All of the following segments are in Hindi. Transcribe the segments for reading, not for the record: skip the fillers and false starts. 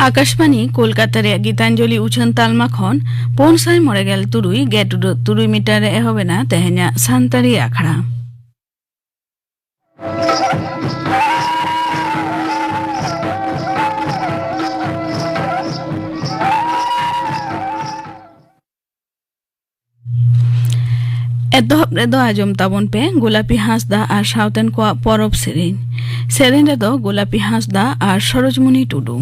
आकाशवाणी कोलकाता रे गीतांजलि उछन तालमा खन 593 गेट 3 मीटर एहबेना तेहना सान्तारी आखड़ा एतहब रेदो आजम ताबन पे गोलापी हांसदा और सावतेन को परब सेरेन रेदो गोलापी हांसदा और सरोजमुनी टुडू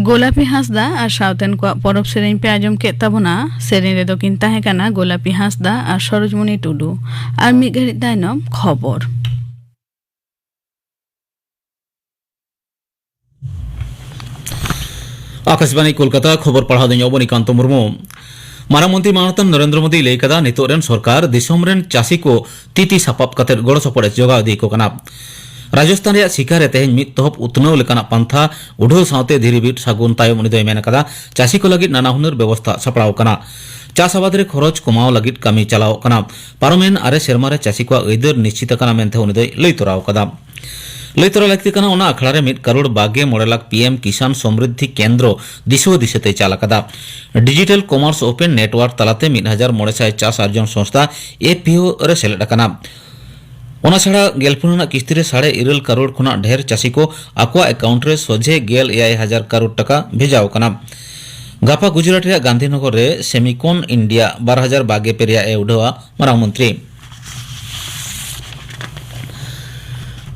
गोलापी हांसदा और सावतेन को परब सेरेन पे आजम के तबना सेरेन रेदो किन ताहे काना गोलापी हांसदा और सरोजमुनी टुडू और मिद घड़ी तायनम खबर आकाशवाणी कोलकाता खबर पढ़ा दिन अवनीकांत मुर्मू मारामंत्री मानतन नरेंद्र मोदी लई कदा नितोरेन सरकार दिसोमरेन चासी को तीती सापाप कते गड़ो सपड़े जोगा दी को कना राजस्थान ᱨᱮᱭᱟᱜ ᱥᱤᱠᱟᱨ ᱨᱮ ᱛᱮᱦᱮᱧ ᱢᱤᱫ ᱛᱚᱦᱚᱵ ᱩᱛᱱᱟᱹᱣ ᱞᱮᱠᱟᱱᱟᱜ ᱯᱟᱱᱛᱷᱟ ᱩᱰᱷᱟᱹᱣ ᱥᱟᱶᱛᱮ ᱫᱷᱤᱨᱤ ᱵᱤᱨ ᱥᱟᱹᱜᱩᱱ ᱛᱟᱭᱚᱢ ᱩᱱᱤ ᱫᱚᱭ ᱢᱮᱱ ᱟᱠᱟᱫᱟ ᱪᱟᱹᱥᱤ ᱠᱚ ᱞᱟᱹᱜᱤᱫ ᱱᱟᱱᱟ ᱦᱩᱱᱟᱹᱨ ᱵᱮᱵᱚᱥᱛᱷᱟ ᱥᱟᱯᱲᱟᱣ ᱟᱠᱟᱱᱟ। ᱪᱟᱥ ᱟᱵᱟद ᱨᱮ ᱠᱷᱚᱨᱚᱪ ᱠᱚᱢᱟᱣ ᱞᱟᱹᱜᱤᱫ ᱠᱟᱹᱢᱤ ᱪᱟᱞᱟᱣ ᱟᱠᱟᱱᱟ। ᱯᱟᱨᱚᱢᱮᱱ 9 ᱥᱮᱨᱢᱟ ᱨᱮ ᱪᱟᱹᱥᱤ ᱠᱚᱣᱟᱜ ᱟᱹᱭᱫᱟᱹᱨ ᱱᱤᱥᱪᱤᱛ ᱟᱠᱟᱱᱟ ᱢᱮᱱᱛᱮ ᱩᱱᱤ ᱫᱚᱭ ᱞᱟᱹᱭ ᱛᱚᱨᱟᱣ ᱟᱠᱟᱫᱟ। लई तोरा लगती कना ओना अखड़ा रे 1 करोड़ 22 लाख पीएम किसान समृद्धि केंद्र दिशो दिशते चालकदा डिजिटल कॉमर्स ओपन नेटवर्क तलाते 1900 चास अर्जन संस्था एपीओ रे सेलेद अकना ओना छाड़ा गेलपुना किस्ती रे 9.5 करोड़ खुना ढेर चासी को आकवा अकाउंट रे सोझे 9,000 करोड़ टका भेजाव कना गापा गुजरात रे गांधीनगर रे सेमिकॉन इंडिया 2022 पे रे उडवा मारांग मंत्री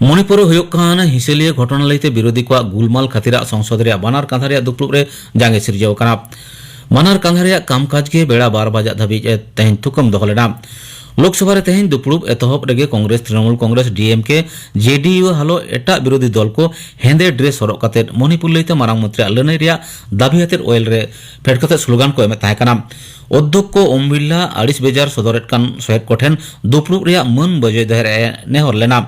मणिपुर हुयुकान हिसेलिया घटना लईते विरोधी को गुलमाल खातिरा संसद रे बानार कांधा रे दुप्लुब रे जांगे सिरजाव कना बानार कांधा रे कामकाज के बेड़ा 12 बजे धाबी तेहन थुकम दहलेना लोकसभा रे तेहन दुप्लुब एतहब रेगे कांग्रेस तृणमूल कांग्रेस डीएमके जेडीयू हालो एटा विरोधी दल को हेंदे ड्रेस हरक काते मणिपुर लईते मारांग मंत्री लनई रे दाबी हातेर ओयल रे फेट काते स्लोगान को एमे ताहे कना अध्यक्ष ओम बिरला 28 बेजार सदरेट कान सोहेद कोठेन दुप्लुब रे मन बजय दहर नेहर लेना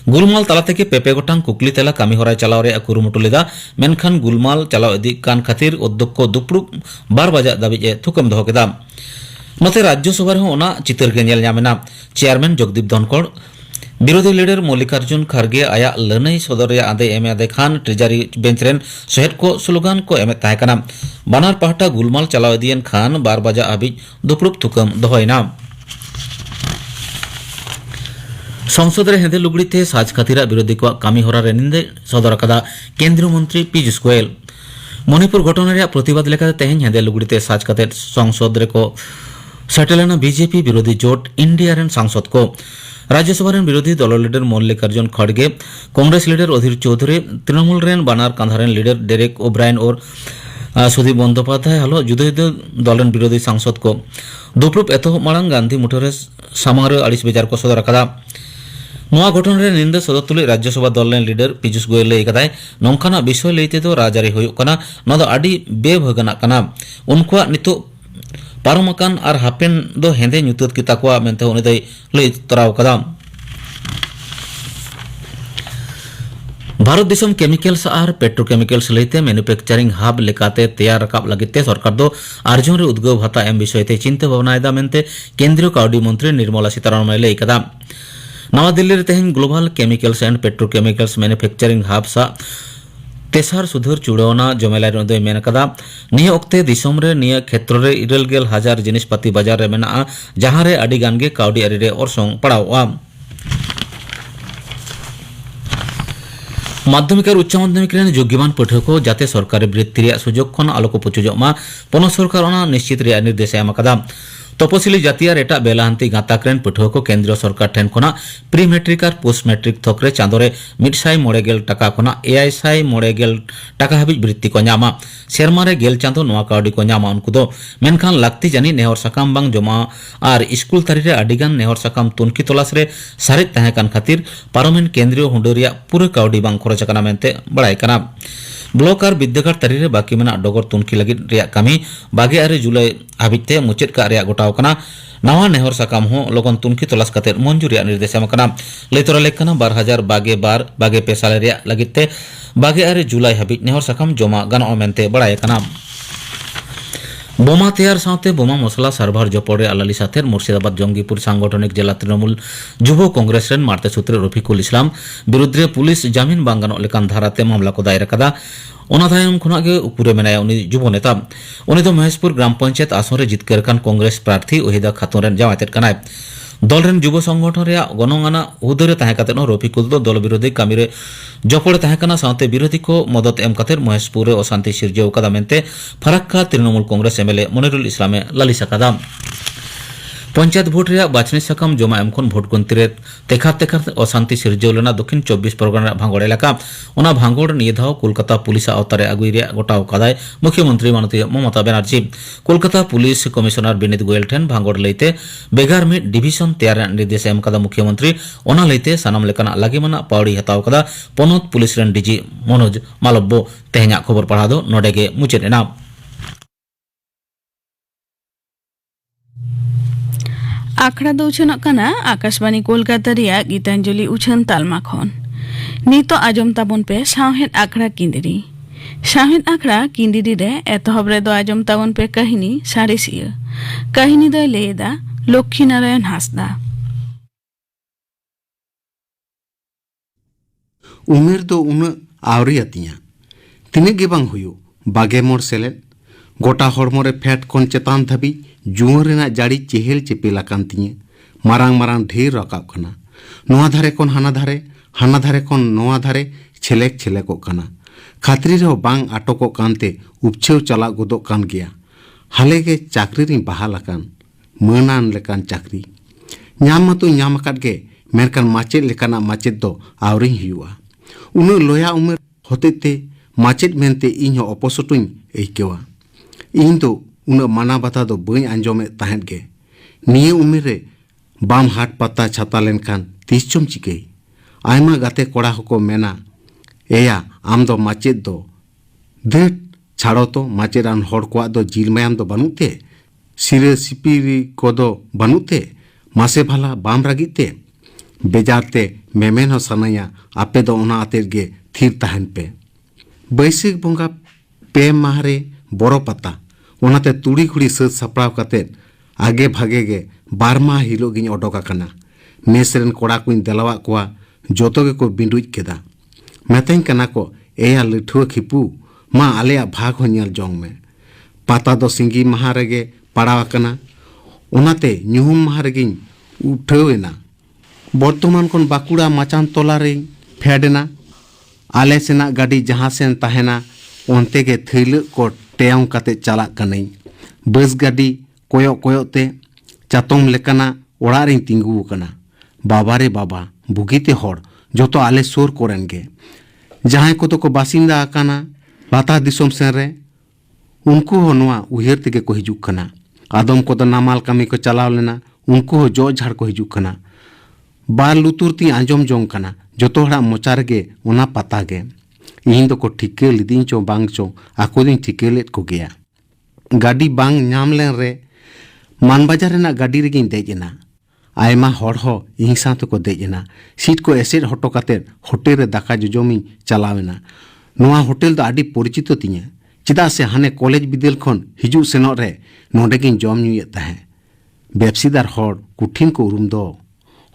गुलमाल तला तक पेपे गोटांग कुकली तेला कामी होराय चलाव रे कुरुमुटु लेदा मेनखान गुलमाल चलाव इदी कान खातिर अध्यक्ष दुप्लुब 12 बजे दाबी थुकम दहो केदा नते राज्यसभा रे ओना चितर के नेल ᱧᱟᱢᱮᱱᱟ चेयरमैन जगदीप धनखड़ विरोधी लीडर मल्लिकार्जुन खड़गे आया लनई सदर रे आदे एम आदे खान ट्रेजरी बेंच रेन सोहेद को स्लोगान को एम ताहे कना बानार पाहटा गुलमाल चलाव इदियन खान 12 बजे आबि दुप्लुब थुकम दहोयना संसद रे हेंदे लुगड़ीते साज खातिरा विरोधी को कामी होरा रे निंदे सदर कदा केंद्रीय मंत्री पीयूष गोयल मणिपुर घटना रे प्रतिवाद लेका तेहन हेंदे लुगड़ीते साज खाते संसद रे को सेटलना बीजेपी विरोधी जोट इंडिया रेन सांसद को राज्यसभा रेन विरोधी दल लीडर मल्लिकार्जुन खड़गे कांग्रेस लीडर अधीर चौधरी तृणमूल रेन बानार कांधारेन लीडर डेरेक ओब्रायन और सुदीप बंदोपाध्याय हलो जुदा जुदा दल विरोधी सांसद को दुप्लुब एतहब मांग गांधी मुठरे सामारे 28 बेजार को सदर कदा नोआ घटना रे निंदा सदर तुले राज्यसभा दल लीडर पीयूष गोयल लई कदाय नोंखाना विषय लईते तो राजारी हुयुक कना नोदा आडी बेभगना कना उनकुआ नितो पारमकान आर हापेन दो हेंदे ᱧᱩᱛᱟᱹᱛ की ताकुआ मेनते उनी दई लई तराव कदा भारत दिसम केमिकल्स आर पेट्रोकेमिकल्स लईते मैन्युफैक्चरिंग हब लेकाते तैयार रकाब लगिते सरकार दो अर्जुन रे उद्गव भाता एम विषयते चिंता भावनायदा मेनते केंद्रीय काउडी मंत्री निर्मला सीतारामन लई कदा नवा दिल्ली रे तेहन global chemicals and petrochemicals manufacturing hub सा तेसार सुधर चुड़ौना जमेला रे मेन कदा निया ओक्ते दिसम रे निया क्षेत्र रे 9,000 जिनिसपाती बाजार रे मेना जहां रे अडी गान गे काउडी अरी रे ओरसोंग पड़ावा माध्यमिक और उच्च माध्यमिक रेन योग्यमान पाठक को जाते सरकारी वृत्ति रे सुजोग खन आलोक पुचुजमा पन सरकार ओना निश्चित रे निर्देश एम कदा तपसिली जातियार एटा बेलाहांती गाताक रेन पाठक को केंद्र सरकार ठेन खना प्री मेट्रिक और पोस्ट मेट्रिक थकरे चांदोरे 190 टाका खना 990 टाका हाबि वृत्ति को ᱧᱟᱢᱟ सेरमा रे गेल चांदो नोआ काउडी को ᱧᱟᱢᱟ उनको दो मेनखान लागती जानी नेहर साकाम बांग जमा और स्कूल तारी रे अडिगान नेहर साकाम तुनकी तलाश रे सारे ताहे कान खातिर पार्लियामेंट केंद्रीय हुंडरिया पूरा काउडी बांग खरच कना मेनते बड़ाय कना ब्लॉक और विद्यागार तारी रे बाकी मेना डगर तुनकी लगी रिया कामी 22 जुलाई हाबिते मुचेद का रिया गोटाव कना नवा नेहर साकाम हो लोगन तुनकी तलाश खातिर मंजूरी निर्देश एम कना लेतरा लेखना 2022 साल रिया लगिते 22 जुलाई हाबित नेहर साकाम जमा गानो मेनते बड़ाय कना बोमा तैयार साथे बोमा मसला सार्भार जपड़े आलाली साथे मुर्शिदाबाद जंगीपुर सांगठनिक जिला तृणमूल युव कांग्रेस रेन मारते सूत्रे रफिकुल इस्लाम विरुद्ध पुलिस जामीन बांग गानो लेकान धाराते मामला को दायर कदा ओना तायम खुना गे उपुरे मेनाया उनी युव नेता उनी तो महेशपुर ग्राम पंचायत आसन रे जितकर कान कांग्रेस प्रार्थी ओहिदा खातुन रेन जामातेत कनाय दल रेन युव संगठन रे गनंगाना उदरे ताहे काते नो रफिकुल दो दल विरोधी कामी रे जपड़े ताहे कना साथे विरोधी को मदद एम काते महेशपुर रे अशांति सिरजेव कदा मेनते फराक्का तृणमूल कांग्रेस एमएलए मनिरुल इस्लामे लालिसा कदा पंचायत भोट रे बाछनी साकाम जमा एमखन भोट गंती रे तेखा अशांति सिरजेव लेना दक्षिण 24 परगना भांगड़ एलाका ओना भांगड़ निये धाव कोलकाता पुलिस आवतारे आगुई रे गोटाव कदाय मुख्यमंत्री माननीय ममता बनर्जी कोलकाता पुलिस कमिश्नर विनीत गोयल ठेन भांगड़ लईते बेगार मिड डिविजन तैयार निर्देश एम कदा मुख्यमंत्री ओना लईते सानाम लेकाना लागिमाना पावड़ी हताव कदा पनोत पुलिस रेन डीजी मनोज मालब्बो तेहना खबर पढ़ा दो नोडेगे मुचेदना आखड़ा दो उछन आकाशवाणी कोलकाता रिया गीतांजलि उछन तालमा खन नितो आजम ताबन पे साहेद आखड़ा किंदिरी साहेद आखड़ा किंदिरी रे एतहब रे दो आजम ताबन पे कहिनी सारेसिया कहिनी दो लेदा लक्ष्मी नारायण हासदा उमेर दो उन आवरी अतिया तिने गे बांग हुयो बागे मोर सेलेद गोटा हड़मोरे फैट कोन चेतान धाबी जुआं रेना जाड़ी चेहेल चेपेल आकान तिये मारांग मारांग ढेर रकाब कना नोआ धारे कोन हाना धारे कोन नोआ धारे छेलेक छेलेकोग कना खातरी रे बांग आटोकोग कानते उपछेव चला गोदोग कान गया हाले गे चाकरी री बहाल आकान मनान लेकान चाकरी ᱧᱟᱢ ᱢᱟᱛᱚ ᱧᱟᱢ ᱟᱠᱟᱫ ᱜᱮ ᱢᱮᱱᱠᱷᱟᱱ ᱢᱟᱪᱮᱫ ᱞᱮᱠᱟᱱᱟᱜ ᱢᱟᱪᱮᱫ ᱫᱚ ᱟᱹᱣᱨᱤᱧ ᱦᱩᱭᱩᱜᱼᱟ ᱩᱱᱟᱹᱜ ᱞᱚᱭᱟ ᱩᱢᱮᱨ ᱦᱚᱛᱮᱛᱮ ᱢᱟᱪᱮᱫ ᱢᱮᱱᱛᱮ ᱤᱧ ᱦᱚᱸ ᱚᱯᱚᱥᱚᱴᱚᱧ ᱟᱹᱭᱠᱟᱹᱣᱟ ᱤᱧ ᱫᱚ ᱩᱱᱟᱹᱜ ᱢᱟᱱᱟ ᱵᱟᱛᱟ ᱫᱚ ᱵᱟᱹᱧ ᱟᱸᱡᱚᱢᱮᱫ ᱛᱟᱦᱮᱸᱫ ᱜᱮ ᱱᱤᱭᱟᱹ ᱩᱢᱮᱨ ᱨᱮ ᱵᱟᱢ ᱦᱟᱴ ᱯᱟᱛᱟ ᱪᱷᱟᱛᱟ ᱞᱮᱱᱠᱷᱟᱱ ᱛᱤᱥ ᱪᱚᱢ ᱪᱤᱠᱟᱹᱭ ᱟᱭᱢᱟ ᱜᱟᱛᱮ ᱠᱚᱲᱟ ᱦᱚᱸᱠᱚ ᱢᱮᱱᱟ ᱮᱭᱟ ᱟᱢ ᱫᱚ ᱢᱟᱪᱮᱫ ᱫᱚ ᱫᱷᱮᱴ ᱪᱷᱟᱲᱚ ᱛᱚ ᱢᱟᱪᱮᱫᱟᱱ ᱦᱚᱲ ᱠᱚᱣᱟᱜ ᱫᱚ ᱡᱤᱞ ᱢᱟᱭᱟᱢ ᱫᱚ ᱵᱟᱹᱱᱩᱜ ᱛᱮ सिरे सिपिरी कोदो बनुते मासे भला बाम रागिते बेजारते मेमेन हो सनाया आपे दो ओना आतेर गे थीर तहन पे बैसिक बोंगा पे माहरे बोरो पता ओनाते तुड़ी खुड़ी सद सपड़ाव कते आगे भागे गे बारमा हिलो गिन ओडोका कना मेसरेन कोड़ा कुइन देलावा कोआ जोतो गे को बिंडुज केदा मेतें कना को एया लठुआ खिपू मा आलेया भाग हो नेल जोंग में पाता दो सिंगी महारे गे पड़ावाकना ओनाते ᱧᱩᱦᱩᱢ माह रेगिन उठावेना बर्तमान कोन बाकुड़ा माचान तोला रे फेडना आले सेना गाड़ी जहां सेन तहेना ओनते गे थैल को टेयाव काते चला कनै बस गाड़ी कोयो कोयो ते चातोम लेकना ओड़ा रे तिंगु कना बाबा रे बाबा बुगीते होड़ जोतो आले सोर कोरेन गे जहां को तो को बासिंदा आकाना लाता दिसोम सेन रे उनको हो नोआ उहेर तेगे को हिजुक कना आदम को तो नामाल कमी को चलाव लेना उनको हो जो झाड़ को हिजुक कना बार लुतुर ती आंजोम जोंग कना जोतो हड़ा मोचार गे ओना पता गे इन दो को ठिके लिदिन चो बांग चो आको दिन ठिके लेट को गया गाड़ी बांग नाम लेन रे मान बाजार ना गाड़ी रे गिन देजना आयमा हड़ हो इन साथ को देजना सीट को एसेड हटो काते होटेल रे दाका जोजोमी चलावेना नोआ होटेल दो आडी परिचित तिया चिदा से हाने कॉलेज बिदेल खन हिजू सेनो रे नोडे गिन जम न्यूए ताहे बेबसीदार हड़ कुठिन को उरुम दो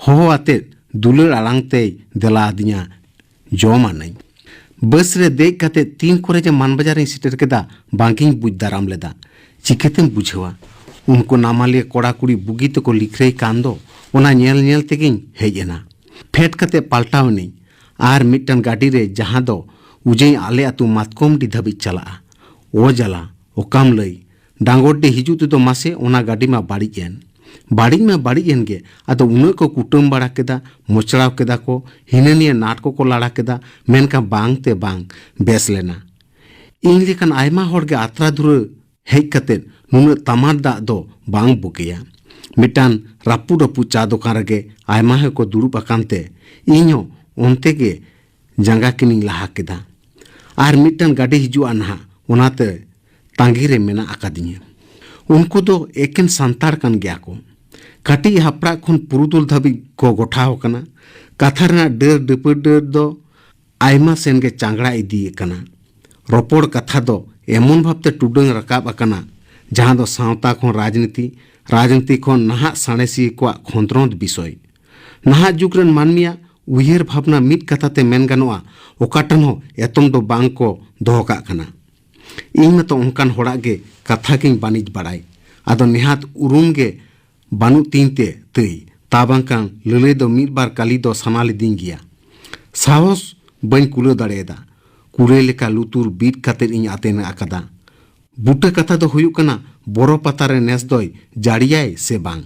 हो आते दुलर आलांगते देला आदिया जमा नहीं बस रे देख काते तीन कोरे जे मान बाजार रे सिटर केदा बांकिंग बुझ दाराम लेदा चिकेतेम बुझेवा उनको नामालिया कोड़ा कुड़ी बुगी तो को लिखरे कांदो ओना नेल नेल तेगिन हेजेना फेट काते पाल्टाव नहीं आर मिटन गाड़ी रे जहां दो उजे आले आतु मातकोम डी धबी चला ओ जला ओकाम लई डांगोटे हिजू तो मासे ओना गाड़ी में बाड़ी एन गे आदो उन को कुटुम बड़ा केदा मोचड़ाव केदा को हिनेनिया नाटको को लाड़ा केदा मेनका बांग ते बांग बेस लेना इन लेकन आयमा हड़ गे आत्रा धुर हेज कते नुन तमार दा दो बांग बुकेया मिटान रापू रपू चा दुकान गे आयमा हे को दुरुप अकानते इño ओनते गे जंगा किनी लहा केदा आर मिटान गाड़ी हिजू अनहा ओनाते तांगी रे मेना आकादिया उनको दो एकेन संतार कान गया को काटी हापड़ा खन पुरुदुल धाबी को गोठाव कना कथा रेना डर डपर डर दो आयमा सेन गे चांगड़ा इदी कना रोपड़ कथा दो एमन भाबते टुडंग रकाब अकना जहां दो सावता खन राजनीति खन नहा साणेसी को खंद्रोंद विषय नहा जुग रेन मानमिया उयेर भावना मिट कथाते मेन गानोआ ओकाटन हो एतम दो बांग को दोहका कना इन तो उनकान होड़ा गे कथा के बानिज बड़ाई आदो निहात उरुम गे बानु तीनते तई ताबांकान लले दो मिट बार काली दो सनाली दिन गया साहस बन कुले दाड़ेदा कुरे लेका लुतुर बीट खातिर इन आतेन आकादा बुटे कथा दो हुयु कना बोरो पतारे नेस दोय जाड़ियाय से बांग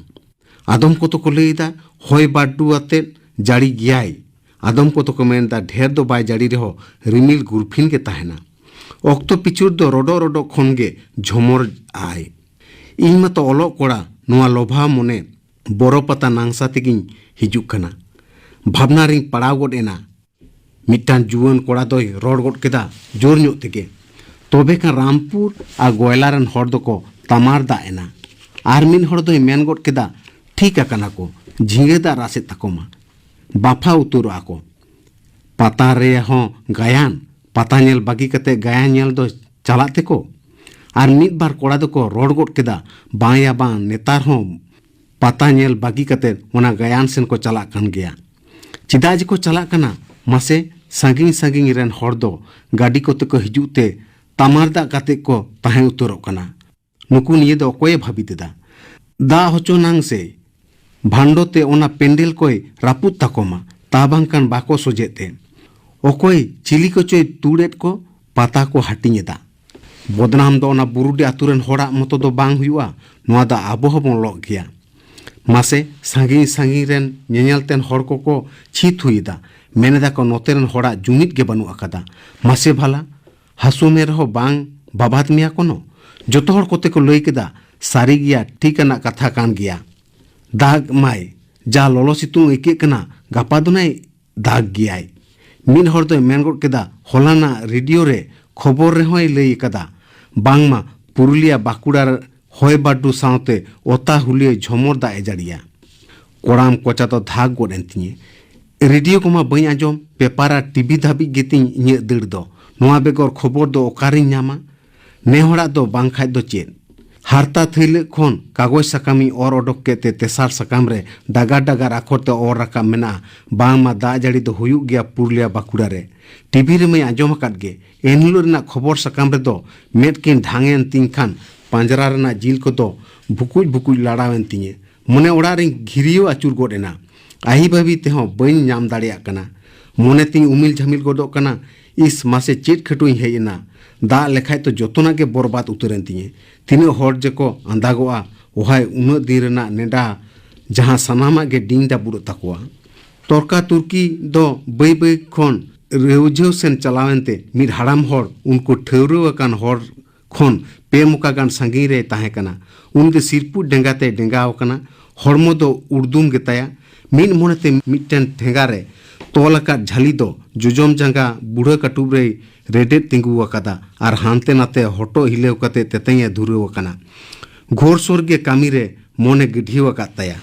आदम को तो को लेदा होय बाडू आते जाड़ी गयाय आदम को तो को मेनदा ढेर दो बाय जाड़ी रेहो रिमिल गुरफिन के ताहेना ऑक्टो पिचुर दो रोडो रोडो खनगे झमर आय इन मतो ओलो कोड़ा नुआ लोभा मने बोरो पता नांगसा तेगिन हिजुक कना भावना रिंग पड़ाव गोड एना मिटान जुवन कोड़ा दोय रोड गोड केदा जोर ᱧᱚᱜ तेगे तोबे का रामपुर आ गोयलारन हर दो तमार दा एना आर मिन हर दोय मेन गोड केदा ठीक अकना को झिंगे दा रासे तकोमा बाफा उतुर आको पता रे हों गायन पता नेल बागी कते गायन नेल दो चलाते को और मिद बार कोड़ा दो को रोड गोट केदा बाया बां नेतार हों पता नेल बागी कते ओना गायन सेन को चला कन गया चिदाज को चला कना मासे सांगिंग सांगिंग रेन हर दो गाड़ी को तक हिजुते तमारदा कते को ताहे उतरो कना नुकु निये दो कोय भाबिते दा होचो नांग से भांडोते ओना पेंडेल कोय रापुत ताकोमा ताबांकान बाको सोजेते ओकोय चिली को चोय तुड़ेट को पता को हाटिङेदा बदनाम दो ओना बुरुडी आतुरेन होड़ा मतो दो बांग हुआ नोआ दा आबो हबon लग गया मासे सांगिंग सांगिंग रेन नेनेलतेन हर को छित हुईदा मेनेदा को नोतेरन होड़ा जुमित गे बनु अकादा मासे भाला हासु में रहो बांग बाबात मिया कोनो जोतो हर कोते को लई केदा सारी गया ठीकना कथा कान गया दाग माय जा लोलो सितुंग एके कना गापा दुनाय दाग गयाय मिन हर दो मेनगोट केदा होलाना रेडियो रे खबर रे होय लई कदा बांगमा पुरुलिया बाकुड़ार होय बाडू सावते ओता हुलिये झमर दा एजाड़िया कोड़ाम कोचा तो धाग गोडेन तिये रेडियो कोमा बई आजम पेपारा टीवी धाबी गेतिंग इnye दड़ दो नोआ बेगर खबर दो ओकारिं ᱧᱟᱢᱟ ने होड़ा दो बांखाय दो चेन हारता थैले खन कागज सकामी और ओडक केते तेसार सकाम रे डागार डागार आखर ते और राका मेना बांगमा दा जाड़ी दो हुयुग गया पुरुलिया बाकुड़ा रे टीवी रे मैं आजम आकाद गे एनहिलो रेना खबर सकाम रे दो मेटकिन ढांगेन तिंखान पांजरा रेना जिल को दो भुकुज भुकुज लाड़ावेन तिये मने ओड़ा रे घिरियो आचुर गोडेना आही भाभी तेहो बइन नाम दाड़िया कना मने तिं उमिल झमिल गोदोक कना इस मासे चेट खटुई हेयना दा लेखाय तो जोतना के बर्बाद उतरेन तिये तिने हर जेको अंदागोआ ओहाय उना दिन रेना नेडा जहां सनामा गे डिंग दा बुड़ तकवा तोरका तुर्की दो बई बई खन रेउझेव सेन चलावेनते मिद हाड़ाम हर उनको ठेवरेव अकान हर खन पे मुका गान संगी रे ताहे कना उनके सिरपु डेंगाते डेंगाव कना हरमो दो उर्दुम गेताया मिन मोनेते मिटन ठेंगा रे तोलका झाली दो जुजम जंगा बुढ़ा कटुब रे रेडे तिंगु अकादा और हानते नाते हटो हिलेव कते तेतैया धुरेव कना घोर स्वर्गे कामी रे मोने गिढिव अकाताया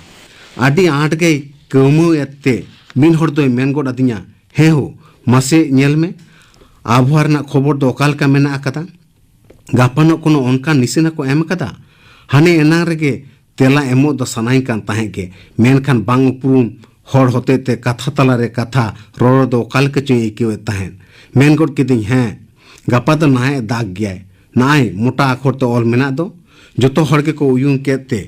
आडी आट गे कमु एते मिन हर दोय मेन गोड अदिया हे हो मासे नेल में आबहार ना खबर दो ओकाल का मेना अकादा गापानो कोनो ओनका निसेना को एम कदा हाने एना रेगे तेला एमो दो सनाई कान ताहे गे मेनखान बांग उपरुम हर होते ते कथा तला रे कथा रोड़ दो काल के चुई के ताहेन मेन गोड के दिन है गापा तो नाय दाग गया नाय मोटा आखर तो ऑल मेना दो जोतो हर के को उयुन केते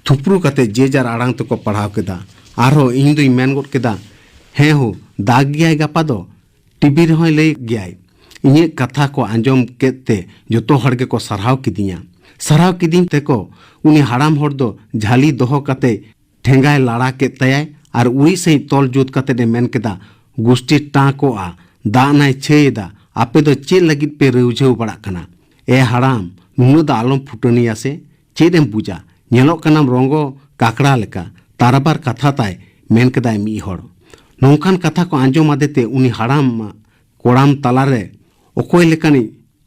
थुपरू कते जे जार आड़ांग तो को पढ़ाव केदा आरो इन दुई मेन गोड केदा हे हो दाग गया गापा दो टीवी रे होय लई गया इnye कथा को आंजम केते जोतो हर के को सरहाव किदिन ते को उनी हाड़ाम हर दो झाली दोहो कते ठेंगाय लाड़ा के तयाय और उड़ी सही तोल जुत कते ने मेन केदा गुष्टी टाको आ दा नाय छेदा आपे दो चे लगित पे रेउझेव बड़ा कना ए हाड़ाम नुनो दा आलम फुटनिया से चेदेम पूजा नेलो कनाम रंगो काकड़ा लेका ताराबार कथा ताय मेन केदाय मी हर नौकान कथा को आंजम आदेते उनी हाड़ाम कोड़ाम तलारे ओकोय लेकानी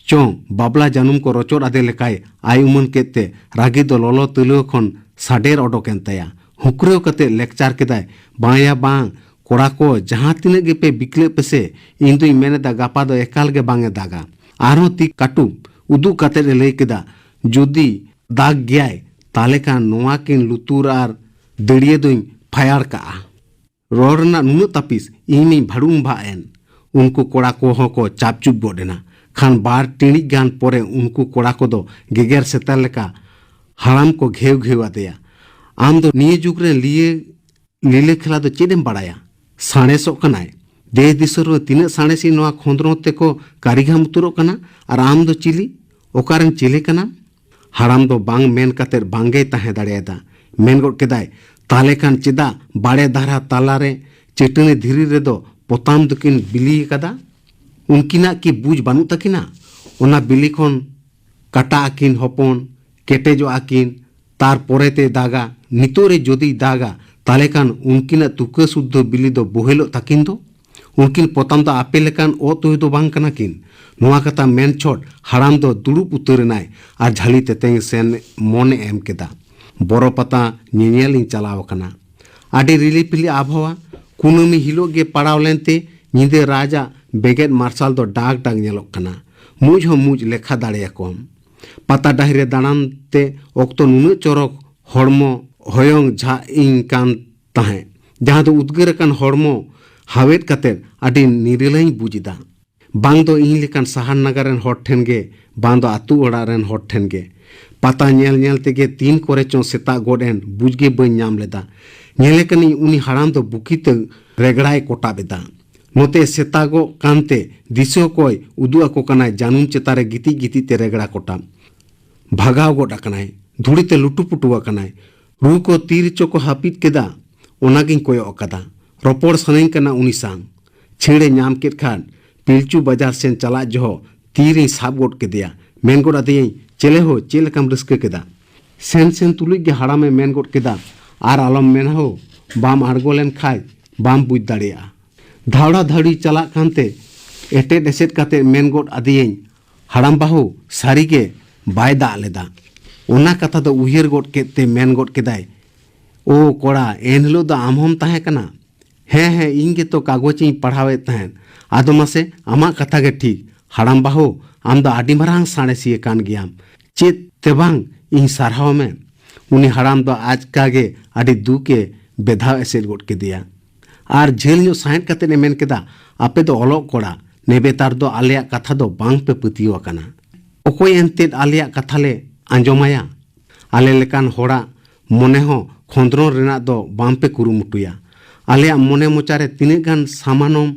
चों बाबला जानुम को रोचोर आदे लेकाय आय उमन केते रागी दो लोलो तुलो खन साडेर ओडोकेन तया हुक्रेव कते लेक्चार केदाय बाया बांग कोड़ा को जहां तिने गे पे बिकले पेसे इन दुई मेने दा गापा दो एकाल गे बांगे दागा आरो ती काटू उदु कते रे लई केदा जुदी दाग गयाय ताले का नोआ किन लुतुर आर दड़िए दुई फायर का रोड़ना नुनु तापिस इनी भाड़ुम भाएन उनको कोड़ा को हो को चापचुप बोडेना खान बार टिणी गान परे उनको कोड़ा को दो गेगेर सेता लेका हाड़ाम को घेव घेव आदेया आम दो निये जुग रे लीले खेला दो चेदेम बड़ाया साणेसो कनाय देश दिसर तीना साणेसी नोआ खोंदरो ते को कारिगा मुतुरो कना और आम दो चिली ओकारेन चिले कना हाड़ाम दो बांग मेन कतेर बांगे ताहे दाड़ेदा मेन गोड केदाय ताले कान चेदा बाड़े धारा तालारे चेटनी धीरी रे दो पोताम दुकिन बिली कदा उनकिना की बुझ बानु तकिना ओना बिली खन काटा आकिन हपन केटेजो आकिन तार पोरेते दागा नितोरे जोदी दागा ताले कान उनकिना तुका शुद्ध बिली दो बोहेलो तकिन दो उनकिन पोताम दो आपे लेकान ओ तो दो बांग कना किन नोआ कथा मेन छोट हाड़ाम दो दुड़ुब उतरनाय आर झाली तेतेंग सेन मोने एम केदा बड़ो पता नेनेल चलाव कना आडी रिली पिली आबहावा कुनमी हिलो गे पड़ाव लेनते ᱧᱤᱫᱟᱹ ᱨᱟᱡᱟᱜ ᱵᱮᱜᱮᱫ ᱢᱟᱨᱥᱟᱞ ᱫᱚ ᱰᱟᱜ ᱰᱟᱜ ᱧᱮᱞᱚᱜ ᱠᱟᱱᱟ, ᱢᱩᱡ ᱦᱚᱸ ᱢᱩᱡ ᱞᱮᱠᱷᱟ ᱫᱟᱲᱮᱭᱟᱠᱚᱢ। ᱯᱟᱛᱟ ᱰᱟᱹᱦᱤ ᱨᱮ ᱫᱟᱬᱟᱱ ᱛᱮ ᱚᱠᱛᱚ ᱱᱩᱱᱟᱹᱜ ᱪᱚᱨᱚᱠ ᱦᱚᱲᱢᱚ ᱦᱚᱭᱚᱝ ᱡᱷᱟᱜ ᱤᱧ ᱠᱟᱱ ᱛᱟᱦᱮᱸ, ᱡᱟᱦᱟᱸ ᱫᱚ ᱩᱫᱽᱜᱟᱹᱨ ᱟᱠᱟᱱ ᱦᱚᱲᱢᱚ ᱦᱟᱣᱮᱫ ᱠᱟᱛᱮᱫ ᱟᱹᱰᱤ ᱱᱤᱨᱟᱹᱞᱟᱧ ᱵᱩᱡ ᱮᱫᱟ। ᱵᱟᱝ ᱫᱚ ᱤᱧ ᱞᱮᱠᱟᱱ ᱥᱟᱦᱟᱨ ᱱᱟᱜᱟᱨ ᱨᱮᱱ ᱦᱚᱲ ᱴᱷᱮᱱ ᱜᱮ, ᱵᱟᱝ ᱫᱚ ᱟᱛᱳ ᱚᱲᱟᱜ ᱨᱮᱱ ᱦᱚᱲ ᱴᱷᱮᱱ ᱜᱮ। ᱯᱟᱛᱟ ᱧᱮᱞ ᱧᱮᱞ ᱛᱮᱜᱮ ᱛᱤᱱ ᱠᱚᱨᱮ ᱪᱚ ᱥᱮᱛᱟᱜ ᱜᱚᱫ ᱮᱱ ᱵᱩᱡ ᱜᱮ ᱵᱟᱹᱧ ᱧᱟᱢ ᱞᱮᱫᱟ। ᱧᱮᱞᱮ ᱠᱟᱹᱱᱟᱹᱧ ᱩᱱᱤ ᱦᱟᱲᱟᱢ ᱫᱚ ᱵᱩᱠᱤᱛᱮ ᱨᱮᱜᱲᱟᱭ ᱠᱚᱴᱟᱵ ᱮᱫᱟ। ᱱᱚᱛᱮ ᱥᱮᱛᱟᱜᱚᱜ ᱠᱟᱱᱛᱮ ᱫᱤᱥᱟᱹ ᱠᱚᱭ ᱩᱫᱩᱜ ᱟᱠᱚ ᱠᱟᱱᱟᱭ ᱡᱟᱹᱱᱩᱢ ᱪᱮᱛᱟᱱ ᱨᱮ ᱜᱤᱛᱤᱡ ᱜᱤᱛᱤᱡ ᱛᱮ ᱨᱮᱜᱲᱟ ᱠᱚᱴᱟᱵ। ᱵᱷᱟᱜᱟᱣ ᱜᱚᱫ ᱟᱠᱟᱱᱟᱭ, ᱫᱷᱩᱲᱤᱛᱮ ᱞᱩᱴᱩᱯᱩᱴᱩ ᱟᱠᱟᱱᱟᱭ। ᱨᱩ ᱠᱚ ᱛᱤ ᱨᱮᱪᱚ ᱠᱚ ᱦᱟᱹᱯᱤᱫ ᱠᱮᱫᱟ, ᱚᱱᱟᱜᱤᱧ ᱠᱚᱭᱚᱜ ᱟᱠᱟᱫᱟ। ᱨᱚᱯᱚᱲ ᱥᱟᱱᱟᱧ ᱠᱟᱱᱟ ᱩᱱᱤ ᱥᱟᱶ। ᱪᱷᱟᱹᱲᱮ ᱧᱟᱢ ᱠᱮᱫ ᱠᱷᱟᱱ ᱯᱤᱞᱪᱩ ᱵᱟᱡᱟᱨ ᱥᱮᱱ ᱪᱟᱞᱟᱜ ᱡᱚᱦᱚᱜ ᱛᱤᱨᱤᱧ ᱥᱟᱵ ᱜᱚᱫ ᱠᱮᱫᱮᱭᱟ। ᱢᱮᱱ ᱜᱚᱫ ᱟᱫᱮᱭᱟᱹᱧ, ᱪᱮᱞᱮ ᱦᱳ ᱪᱮᱫ ᱞᱮᱠᱟᱢ ᱨᱟᱹᱥᱠᱟᱹ ᱠᱮᱫᱟ? ᱥᱮᱱ ᱥᱮᱱ ᱛᱩᱞᱩᱡ ᱜᱮ ᱦᱟᱲᱟᱢᱮ ᱢᱮᱱ ᱜᱚᱫ ᱠᱮᱫᱟ, ᱟᱨ ᱟᱞᱚᱢ ᱢᱮᱱᱟ ᱦᱳ, ᱵᱟᱢ ᱟᱬᱜᱚ ᱞᱮᱱ ᱠᱷᱟᱡ ᱵᱟᱢ ᱵᱩᱡ ᱫᱟᱲᱮᱭᱟᱜᱼᱟ। ᱫᱷᱟᱣᱲᱟ ᱫᱷᱟᱣᱲᱤ ᱪᱟᱞᱟᱜ ᱠᱟᱱᱛᱮ ᱮᱴᱮᱫ ᱮᱥᱮᱫ ᱠᱟᱛᱮ ᱢᱮᱱ ᱜᱚᱫ ᱟᱫᱮᱭᱟᱹᱧ, ᱦᱟᱲᱟᱢ ᱵᱟᱹᱦᱩ ᱥᱟᱹᱨᱤᱜᱮ ᱵᱟᱭ ᱫᱟᱜ ᱞᱮᱫᱟ। ᱚᱱᱟ ᱠᱟᱛᱷᱟ ᱫᱚ ᱩᱭᱦᱟᱹᱨ ᱜᱚᱫ ᱠᱮᱫ ᱛᱮ ᱢᱮᱱ ᱜᱚᱫ ᱠᱮᱫᱟᱭ, ᱳ ᱠᱚᱲᱟ, ᱮᱱᱦᱤᱞᱳᱜ ᱫᱚ ᱟᱢ ᱦᱚᱢ ᱛᱟᱦᱮᱸ ᱠᱟᱱᱟ? ᱦᱮᱸ ᱦᱮᱸ, ᱤᱧ ᱜᱮᱛᱚ ᱠᱟᱜᱚᱡᱤᱧ ᱯᱟᱲᱦᱟᱣᱮᱫ ᱛᱟᱦᱮᱸᱫ। ᱟᱫᱚ ᱢᱟᱥᱮ ᱟᱢᱟᱜ ᱠᱟᱛᱷᱟ ᱜᱮ ᱴᱷᱤᱠ। ᱦᱟᱲᱟᱢ ᱵᱟᱹᱦᱩ, ᱟᱢ ᱫᱚ ᱟᱹᱰᱤ ᱢᱟᱨᱟᱝ ᱥᱟᱬᱮᱥᱤᱭᱟᱹ ᱠᱟᱱ ᱜᱮᱭᱟᱢ। ᱪᱮᱫ ᱛᱮ ᱵᱟᱝ ᱤᱧ ᱥᱟᱨᱦᱟᱣ ᱢᱮ। ᱩᱱᱤ ᱦᱟᱲᱟᱢ ᱫᱚ ᱟᱪᱠᱟᱜᱮ ᱟᱹᱰᱤ ᱫᱩᱠᱮ ᱵᱮᱫᱷᱟᱣ ᱮᱥᱮᱫ ᱜᱚᱫ ᱠᱮᱫᱮᱭᱟ। ᱟᱨ ᱡᱷᱟᱹᱞ ᱧᱚᱜ ᱥᱟᱸᱦᱮᱫ ᱠᱟᱛᱮᱫ ᱮ ᱢᱮᱱ ᱠᱮᱫᱟ, ᱟᱯᱮ ᱫᱚ ᱚᱞᱚᱜ ᱠᱚᱲᱟ, ᱱᱮᱵᱮᱛᱟᱨ ᱫᱚ ᱟᱞᱮᱭᱟᱜ ᱠᱟᱛᱷᱟ ᱫᱚ ᱵᱟᱝ ᱯᱮ ᱯᱟᱹᱛᱭᱟᱹᱣ ᱟᱠᱟᱱᱟ। ᱚᱠᱚᱭ ᱮᱱᱛᱮᱫ ᱟᱞᱮᱭᱟᱜ ᱠᱟᱛᱷᱟ ᱞᱮ ᱟᱸᱡᱚᱢᱟᱭᱟ? ᱟᱞᱮ ᱞᱮᱠᱟᱱ ᱦᱚᱲᱟᱜ ᱢᱚᱱᱮ ᱦᱚᱸ ᱠᱷᱚᱸᱫᱽᱨᱚᱱ ᱨᱮᱱᱟᱜ ᱫᱚ ᱵᱟᱝᱯᱮ ᱠᱩᱨᱩᱢᱩᱴᱩᱭᱟ। ᱟᱞᱮᱭᱟᱜ ᱢᱚᱱᱮ ᱢᱚᱪᱟᱨᱮ ᱛᱤᱱᱟᱹᱜ ᱜᱟᱱ ᱥᱟᱢᱟᱱᱚᱢ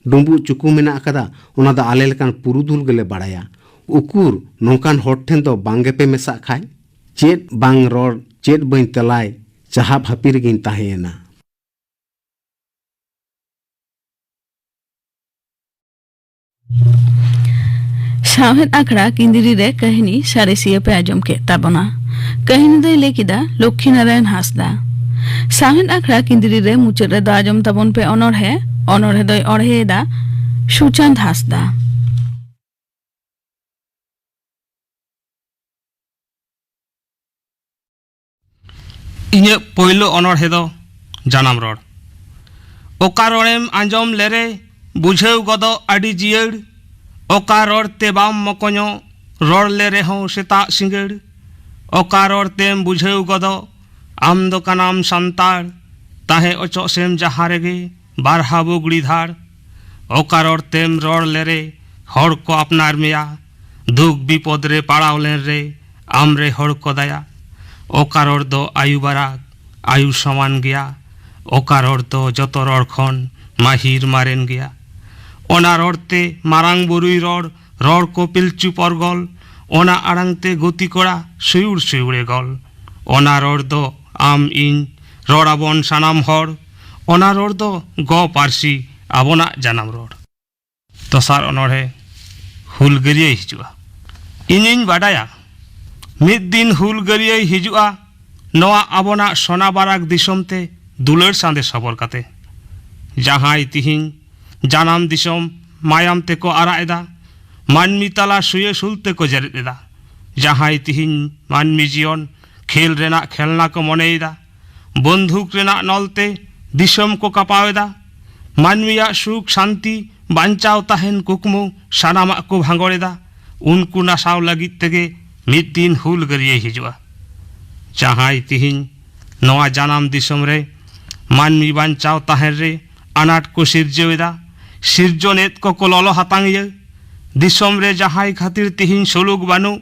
ᱰᱩᱸᱵᱩᱜ ᱪᱩᱠᱩ ᱢᱮᱱᱟᱜ ᱟᱠᱟᱫᱟ, ᱚᱱᱟ ᱫᱚ ᱟᱞᱮ ᱞᱮᱠᱟᱱ ᱯᱩᱨᱩᱫᱷᱩᱞ ᱜᱮᱞᱮ ᱵᱟᱲᱟᱭᱟ। ᱩᱠᱩᱨ ᱱᱚᱝᱠᱟᱱ ᱦᱚᱲ ᱴᱷᱮᱱ ᱫᱚ ᱵᱟᱝ ᱜᱮᱯᱮ ᱢᱮᱥᱟᱜ ᱠᱷᱟᱡ? ᱪᱮᱫ ᱵᱟᱝ ᱨᱚᱲ, ᱪᱮᱫ ᱵᱟᱹᱧ ᱛᱮᱞᱟᱭ, ᱪᱟᱦᱟᱵ ᱦᱟᱹᱯᱤ ᱨᱮᱜᱮᱧ ᱛᱟᱦᱮᱸᱭᱮᱱᱟ। ᱥᱟᱶᱦᱮᱫ ᱟᱠᱷᱲᱟ ᱠᱤᱸᱫᱤᱨᱤ ᱨᱮ ᱠᱟᱹᱦᱱᱤ ᱥᱟᱬᱮᱥᱤᱭᱟᱹ ᱯᱮ ᱟᱸᱡᱚᱢ ᱠᱮᱫ ᱛᱟᱵᱚᱱᱟ। ᱠᱟᱹᱦᱱᱤ ᱫᱚᱭ ᱞᱟᱹᱭ ᱠᱮᱫᱟ ᱞᱚᱠᱠᱷᱤ ᱱᱟᱨᱟᱭᱚᱱ ᱦᱟᱸᱥᱫᱟ। ᱥᱟᱶᱦᱮᱫ ᱟᱠᱷᱲᱟ ᱠᱤᱸᱫᱤᱨᱤ ᱨᱮ ᱢᱩᱪᱟᱹᱫ ᱨᱮᱫᱚ ᱟᱸᱡᱚᱢ ᱛᱟᱵᱚᱱ ᱯᱮ ᱚᱱᱚᱬᱦᱮ ᱫᱚᱭ ᱚᱬᱦᱮᱭᱮᱫᱟ ᱥᱩᱪᱟᱸᱫ ᱦᱟᱸᱥᱫᱟ। ᱤᱧᱟᱹᱜ ᱯᱳᱭᱞᱳ ᱚᱱᱚᱬᱦᱮ ᱫᱚ ᱡᱟᱱᱟᱢ ᱨᱚᱲ। ᱚᱠᱟ ᱨᱚᱲᱮᱢ ᱟᱸᱡᱚᱢ ᱞᱮᱨᱮ ᱵᱩᱡᱷᱟᱹᱣ ᱜᱚᱫᱚᱜ ᱟᱹᱰᱤ ᱡᱤᱭᱟᱹᱲ, ᱚᱠᱟ ᱨᱚᱲ ᱛᱮ ᱵᱟᱢ ᱢᱚᱠᱚᱧᱚᱜ ᱨᱚᱲ ᱞᱮ ᱨᱮᱦᱚᱸ ᱥᱮᱛᱟᱜ ᱥᱤᱸᱜᱟᱹᱲ, ᱚᱠᱟ ᱨᱚᱲ ᱛᱮᱢ ᱵᱩᱡᱷᱟᱹᱣ ᱜᱚᱫᱚᱜ ᱟᱢ ᱫᱚ ᱠᱟᱱᱟᱢ ᱥᱟᱱᱛᱟᱲ, ᱛᱟᱦᱮᱸ ᱚᱪᱚᱜ ᱥᱮᱢ ᱡᱟᱦᱟᱸ ᱨᱮᱜᱮ ᱵᱟᱨᱦᱟ ᱵᱩᱜᱲᱤ ᱫᱷᱟᱲ, ᱚᱠᱟ ᱨᱚᱲ ᱛᱮᱢ ᱨᱚᱲ ᱞᱮᱨᱮ ᱦᱚᱲ ᱠᱚ ᱟᱯᱱᱟᱨ ᱢᱮᱭᱟ, ᱫᱩᱠ ᱵᱤᱯᱚᱫ ᱨᱮ ᱯᱟᱲᱟᱣ ᱞᱮᱱ ᱨᱮ ᱟᱢ ᱨᱮ ᱦᱚᱲ ᱠᱚ ᱫᱟᱭᱟ, ᱚᱠᱟ ᱨᱚᱲ ᱫᱚ ᱟᱭᱩ ᱵᱟᱨᱟᱜ ᱟᱭᱩ ᱥᱚᱢᱟᱱ ᱜᱮᱭᱟ, ᱚᱠᱟ ᱨᱚᱲ ᱫᱚ ᱡᱚᱛᱚ ᱨᱚᱲ ᱠᱷᱚᱱ ᱢᱟᱹᱦᱤᱨ ᱢᱟᱨᱮᱱ ᱜᱮᱭᱟ, ᱚᱱᱟ ᱨᱚᱲ ᱛᱮ ᱢᱟᱨᱟᱝ ᱵᱩᱨᱩᱭ ᱨᱚᱲ ᱠᱚ ᱯᱤᱞᱪᱩ ᱯᱚᱨᱜᱚᱞ, ᱚᱱᱟ ᱟᱲᱟᱝ te গতি করা সুর সুরে গল, অনা রড় দ আম ইন রড় আবন সানাম হর, অনা রড় দ গ পার্সি আবনা জানাম রড়। দসার অনড়হে হুলগᱟᱹᱨᱤᱭᱟᱹᱭ ᱦᱤᱡᱩᱜᱼᱟ। ᱤᱧᱤᱧ ᱵᱟᱰᱟᱭᱟ ᱢᱤᱫ ᱫᱤᱱ ᱦᱩᱞᱜᱟᱹᱨᱤᱭᱟᱹᱭ ᱦᱤᱡᱩᱜᱼᱟ ᱱᱚᱣᱟ ᱟᱵᱚᱱᱟᱜ ᱥᱚᱱᱟ ᱵᱟᱨᱟᱠ ᱫᱤᱥᱚᱢ ᱛᱮ ᱫᱩᱞᱟᱹᱲ ᱥᱟᱸᱫᱮ ᱥᱚᱵᱚᱨ ᱠᱟᱛᱮ, ᱡᱟᱦᱟᱸᱭ ᱛᱤᱦᱤᱧ ᱡᱟᱱᱟᱢ ᱫᱤᱥᱚᱢ ᱢᱟᱭᱟᱢ ᱛᱮᱠᱚ ᱟᱨᱟᱜ ᱮᱫᱟ, ᱢᱟᱹᱱᱢᱤ ᱛᱟᱞᱟ ᱥᱩᱭᱟᱹ ᱥᱩᱞ ᱛᱮᱠᱚ ᱡᱮᱨᱮᱫ ᱮᱫᱟ, ᱡᱟᱦᱟᱸᱭ ᱛᱤᱦᱤᱧ ᱢᱟᱹᱱᱢᱤ ᱡᱤᱭᱚᱱ ᱠᱷᱮᱞ ᱨᱮᱱᱟᱜ ᱠᱷᱮᱞᱱᱟ ᱠᱚ ᱢᱚᱱᱮᱭᱮᱫᱟ, ᱵᱚᱱᱫᱷᱩᱠ ᱨᱮᱱᱟᱜ ᱱᱚᱞᱛᱮ ᱫᱤᱥᱚᱢ ᱠᱚ ᱠᱟᱯᱟᱣ ᱮᱫᱟ, ᱢᱟᱹᱱᱢᱤᱭᱟᱜ ᱥᱩᱠ ᱥᱟᱱᱛᱤ ᱵᱟᱧᱪᱟᱣ ᱛᱟᱦᱮᱱ ᱠᱩᱠᱢᱩ ᱥᱟᱱᱟᱢᱟᱜ ᱠᱚ ᱵᱷᱟᱸᱜᱚᱲ ᱮᱫᱟ, उनको नासाव लगित तेगे मिद दिन हुलगारिये हिजुआ। जहांय तिहिन नवा जानाम दिसम रे मानवी बांचाव ताहेर रे अनाट को सिरजेवेदा, सिरजनेत को ललो हातांगिये, दिसम रे जहांय खातिर तिहिन सुलुग बानु,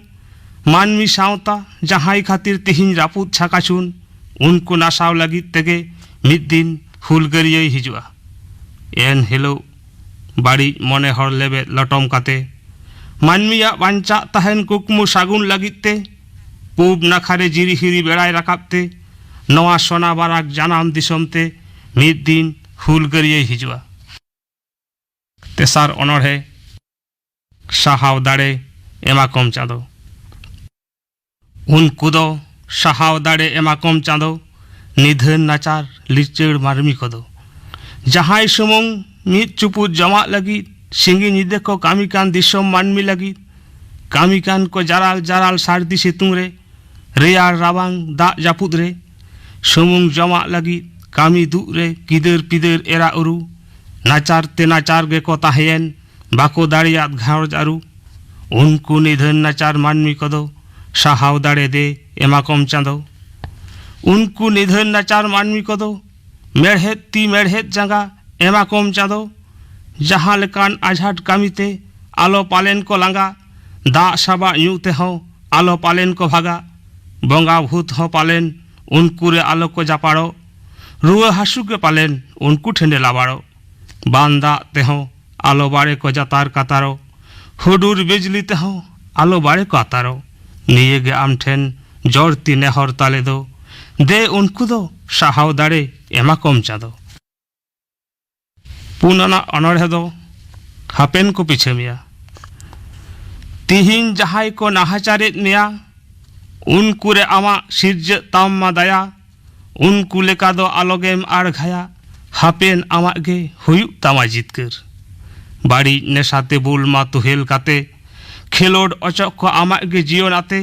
मानवी सावता जहांय खातिर तिहिन रापुत छाकाचुन, उनको नासाव लगित तेगे मिद दिन हुलगारिये हिजुआ। एन हिलो बाड़ी मने हर लेबे लटम काते मानमिया बांचा तहन कुकमु सागुन लगिते पूब नाखारे जिरी हिरी बेड़ाय राकाबते नवा सोना बाराक जानाम दिसमते मिद दिन हुलगारिये हिजुआ। तेसार अनड़हे साहाव दाड़े एमाकम चाँदो। उनको दो साहाव दाड़े एमाकम चाँदो निधन नाचार लिचड़ मार्मी को दो, जहांय सुमुंग मिद चुपुत जमा लगी सिंगी निदे को कामी कान दिसम मानमी लगी, कामी कान को जाराल जाराल सार्दी सितुंग रे रेयार राबांग दाग जापुद रे, सुमुंग जमा लगी कामी दुग रे किदर पिदर एरा उरु, नाचार ते नाचार गेको ताहेन बाको दाड़ियात घारोज आरु उनको निधन नाचार मानवी कदो साहाव दाड़े दे एमाकम चांदो उनको निधन नाचार मानवी कदो मेढ़ेत ती मेढ़ेत जंगा एमाकम चांदो जहाँ लेकान आझाट कामीते आलो पालेन को लांगा दा साबा यूते हो आलो पालेन को भागा बंगा भूत हो पालेन उनको रे आलो को जापाड़ो रुआ हासु के पालेन उनको ठेंडे लाबाड़ो बांदा ते हो आलो बाड़े को जातार कातारो हुडूर बिजली ते हो आलो बाड़े को आतारो निये गे आम ठेन जोरती नेहर ताले दो दे उनको दो साहाव दाड़े एमा कम चादो पुनना अनड़े दो हापेन को पीछे मिया तिहिन जहाई को नाहाचारित मिया उनको रे आमा सिर्ज ताम मा दया उनको लेका दो आलोगेम आड़ घाया हापेन आमा गे हुयु तामा जितकर बाड़ी नेशाते बुल मा तुहेल काते खेलोड अचक को आमा गे जीवन आते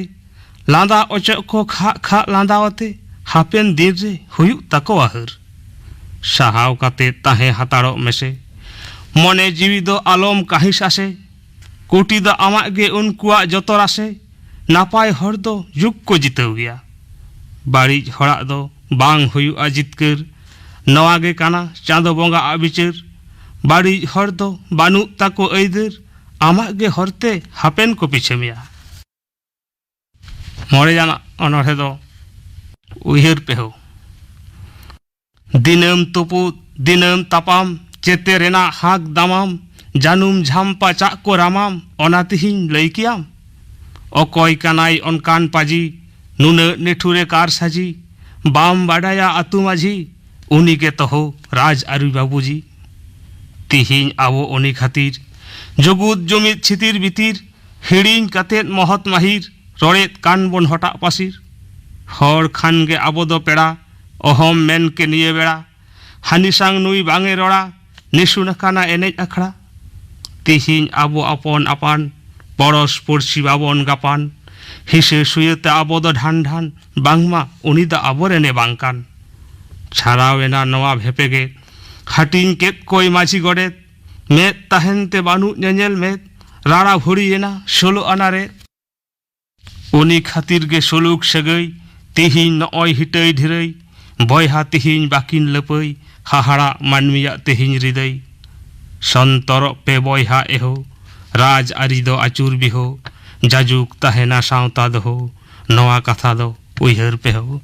लांदा अचक को खा खा लांदावते हापेन दिन रे हुयु ताको आहर साहाव काते ताहे हाताड़ो मेसे मने जीवी दो आलोम काहिस आसे कोटी दो आमा गे उनकुआ जतोर आसे नापाय हर दो युग को जितेव गया बाड़ी हड़ा दो बांग हुयु जितकर नवा गे काना चांदो बोंगा आबिचर बाड़ी हर दो बानु ताको ऐदर आमा गे हरते हापेन को पीछे मिया मोरे जाना अनड़े दो उहिर पे हो दिनम तुपु दिनम तापाम चेते रेना हाक दामाम जानुम झाम्पा चाक को रामाम अनातिहिन लैकियाम अकय कानाई अनकान पाजी नुन नेठुरे कार साजी बाम बाडाया आतु माझी उनी के तो हो राज आरु बाबूजी तिहिन आवो उनी खातिर जगुत जमित छितिर बितिर हिड़िन कातेत महत माहिर रड़ेत कान बन हटा पासिर हर खान गे आबो दो पेड़ा अहम मेन के निये बेड़ा हानिसांग नुई बांगे रड़ा निशुन काना एनेज अखड़ा तिहिन आबो अपन अपान पड़ोस पड़सी बाबन गापान हिसे सुयते आबो दो ढान ढान बांगमा उनी दा आबो रेने बांकान छाड़ावेना नवा भेपेगे हाटिंग केत कोई माझी गड़ेत मेद ताहेनते बानु नेनेल मेद राड़ा भुड़ियेना सोलो अनारे उनी खातिर गे सोलुक सगई तिहिन नय हिटई ढिरई बयहा तिहिन बाकिन लपई हाहाड़ा मानमिया तिहिन हृदय संतर पे बयहा एहो राज आरी दो आचुर बिहो जाजुक ताहेना सावता दो नवा कथा दो उइहर पे हो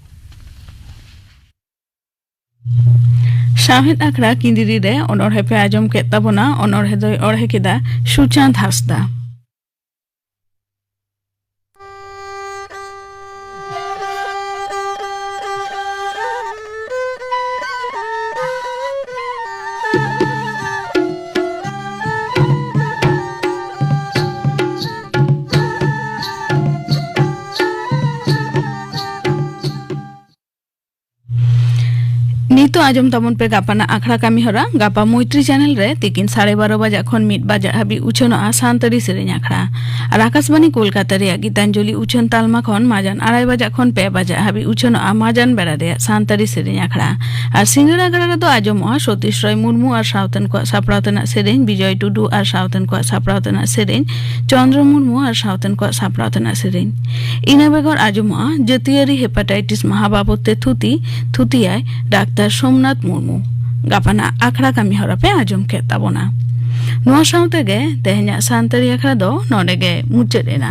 साहिद आखड़ा किंदिरी रे अनड़े पे आजम के ताबना अनड़े दो अड़हे केदा सुचांद हासदा नितो आजम तमन पे गापाना आखड़ा कामी हरा गापा मैत्री चैनल रे तिकिन 12:30 बजे खन 1 बजे हाबी उछनो आसांतरी सेरेन आखड़ा और आकाशवाणी कोलकाता रे गीतांजलि उछन तालमा खन माजान 2:30 बजे खन 2 बजे हाबी उछनो माजान बेड़ा रे सांतरी सेरेन आखड़ा और सिंगड़ा गड़ा रे तो आजम सतीश रॉय मुर्मू और सावतन को सापड़ावतना सेरेन विजय टुडू और सावतन को सापड़ावतना सेरेन चंद्र मुर्मू और सावतन को सापड़ावतना सेरेन इना बेगर आजम जतियारी हेपाटाइटिस महाबाबते थुतियाय डाक्टर सोमनाथ मुर्मू गापाना आखड़ा कामी हरा पे आजम के ताबोना नोआ साउते गे तेहना सांतरी आखड़ा दो नोडे गे मुचादेना।